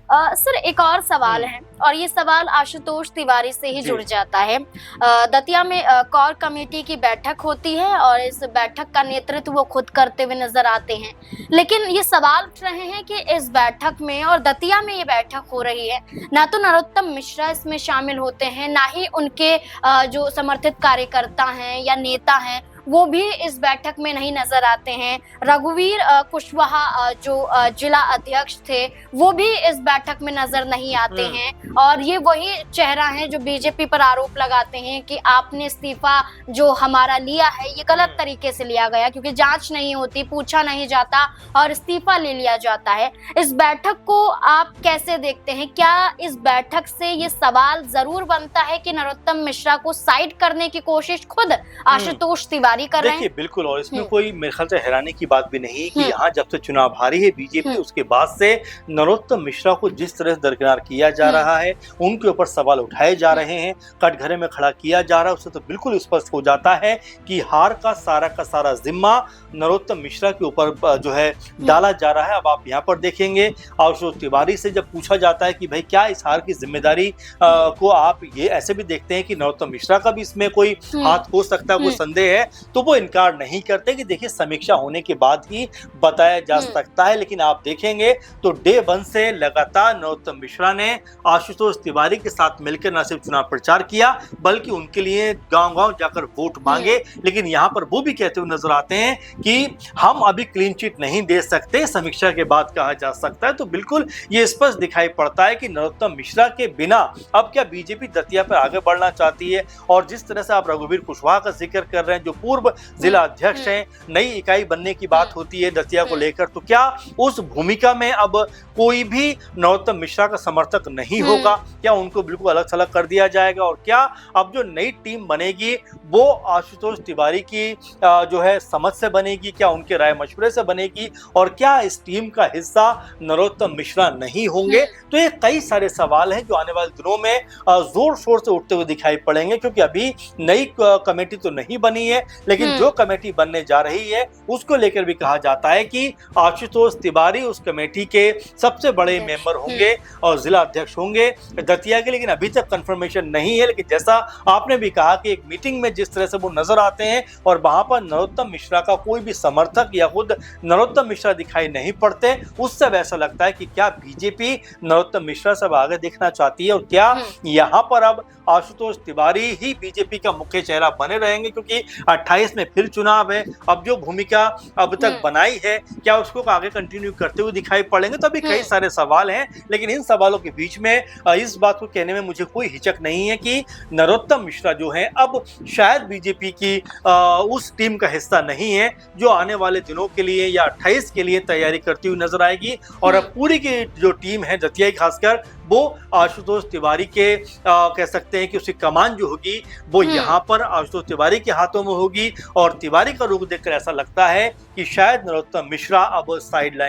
Sir एक और सवाल है और ये सवाल आशुतोष तिवारी से ही जुड़ जाता है। दतिया में कोर कमेटी की बैठक होती है और इस बैठक का नेतृत्व वो खुद करते हुए नजर आते हैं, लेकिन ये सवाल उठ रहे हैं कि इस बैठक में और दतिया में ये बैठक हो रही है, ना तो नरोत्तम मिश्रा इसमें शामिल होते हैं, ना ही उनके जो समर्थित कार्यकर्ता हैं या नेता हैं वो भी इस बैठक में नहीं नजर आते हैं। रघुवीर कुशवाहा जो जिला अध्यक्ष थे वो भी इस बैठक में नजर नहीं आते हैं और ये वही चेहरा है जो बीजेपी पर आरोप लगाते हैं कि आपने इस्तीफा जो हमारा लिया है ये गलत तरीके से लिया गया, क्योंकि जांच नहीं होती, पूछा नहीं जाता और इस्तीफा ले लिया जाता है। इस बैठक को आप कैसे देखते हैं? क्या इस बैठक से ये सवाल जरूर बनता है कि नरोत्तम मिश्रा को साइड करने की कोशिश खुद आशुतोष तिवारी कर रहे हैं? देखिए बिल्कुल, और इसमें कोई मेरे ख्याल से हैरानी की बात भी नहीं कि यहाँ जब से चुनाव हारी है बीजेपी, उसके बाद से नरोत्तम मिश्रा को जिस तरह से दरकिनार किया जा रहा है, उनके ऊपर सवाल उठाए जा रहे हैं, कटघरे में खड़ा किया जा रहा है, उससे तो बिल्कुल स्पष्ट हो जाता है कि हार का सारा जिम्मा नरोत्तम मिश्रा के ऊपर जो है डाला जा रहा है। अब आप यहाँ पर देखेंगे आशुतोष तिवारी से जब पूछा जाता है कि भाई क्या इस हार की जिम्मेदारी को आप ये ऐसे भी देखते हैं कि नरोत्तम मिश्रा का भी इसमें कोई हाथ हो सकता है, कोई संदेह है, तो वो इनकार नहीं करते कि देखिए समीक्षा होने के बाद ही बताया जा सकता है। लेकिन आप देखेंगे तो डे 1 से लगातार नरोत्तम मिश्रा ने आशुतोष तिवारी के साथ मिलकर न सिर्फ चुनाव प्रचार किया बल्कि उनके लिए गांव-गांव जाकर वोट मांगे। लेकिन यहाँ पर वो भी कहते हुए नजर आते हैं कि हम अभी क्लीन चिट नहीं दे सकते, समीक्षा के बाद कहा जा सकता है। तो बिल्कुल ये स्पष्ट दिखाई पड़ता है कि नरोत्तम मिश्रा के बिना अब क्या बीजेपी दतिया पर आगे बढ़ना चाहती है। और जिस तरह से आप रघुवीर कुशवाहा का जिक्र कर रहे हैं जो पूर्व जिला अध्यक्ष हैं, नई इकाई बनने की बात होती है दतिया को लेकर, तो क्या उस भूमिका में अब कोई भी नरोत्तम मिश्रा का समर्थक नहीं होगा? क्या उनको बिल्कुल अलग थलग कर दिया जाएगा? और क्या अब जो नई टीम बनेगी वो आशुतोष तिवारी की जो है समझ से बनेगी, क्या उनके राय मशवरे से बनेगी, और क्या इस टीम का हिस्सा नरोत्तम मिश्रा नहीं होंगे? तो ये कई सारे सवाल हैं जो आने वाले दिनों में जोर शोर से उठते हुए दिखाई पड़ेंगे, क्योंकि अभी नई कमेटी तो नहीं बनी है, लेकिन जो कमेटी बनने जा रही है उसको लेकर भी कहा जाता है कि आशुतोष तिवारी उस कमेटी के सबसे बड़े मेंबर होंगे और जिला अध्यक्ष होंगे दतिया के। लेकिन अभी तक कंफर्मेशन नहीं है, लेकिन जैसा आपने भी कहा कि एक मीटिंग में जिस तरह से वो नजर आते हैं और वहां पर नरोत्तम मिश्रा का कोई भी समर्थक या खुद नरोत्तम मिश्रा दिखाई नहीं पड़ते, उससे वैसा लगता है कि क्या बीजेपी नरोत्तम मिश्रा से आगे देखना चाहती है और क्या यहाँ पर अब आशुतोष तिवारी ही बीजेपी का मुख्य चेहरा बने रहेंगे, क्योंकि 28 में फिर चुनाव है। अब जो भूमिका अब तक बनाई है क्या उसको आगे कंटिन्यू करते हुए दिखाई पड़ेंगे? तो अभी कई सारे सवाल हैं, लेकिन इन सवालों के बीच में इस बात को कहने में मुझे कोई हिचक नहीं है कि नरोत्तम मिश्रा जो है अब शायद बीजेपी की उस टीम का हिस्सा नहीं है जो आने वाले दिनों के लिए या 28 के लिए तैयारी करती हुई नजर आएगी। और अब पूरी की जो टीम है दतिया खासकर वो आशुतोष तिवारी के कह सकते हैं कि उसकी कमान जो होगी वो यहाँ पर आशुतोष तिवारी के हाथों में होगी। और तिवारी का रुख देखकर ऐसा लगता है कि शायद नरोत्तम मिश्रा अब साइड लाइन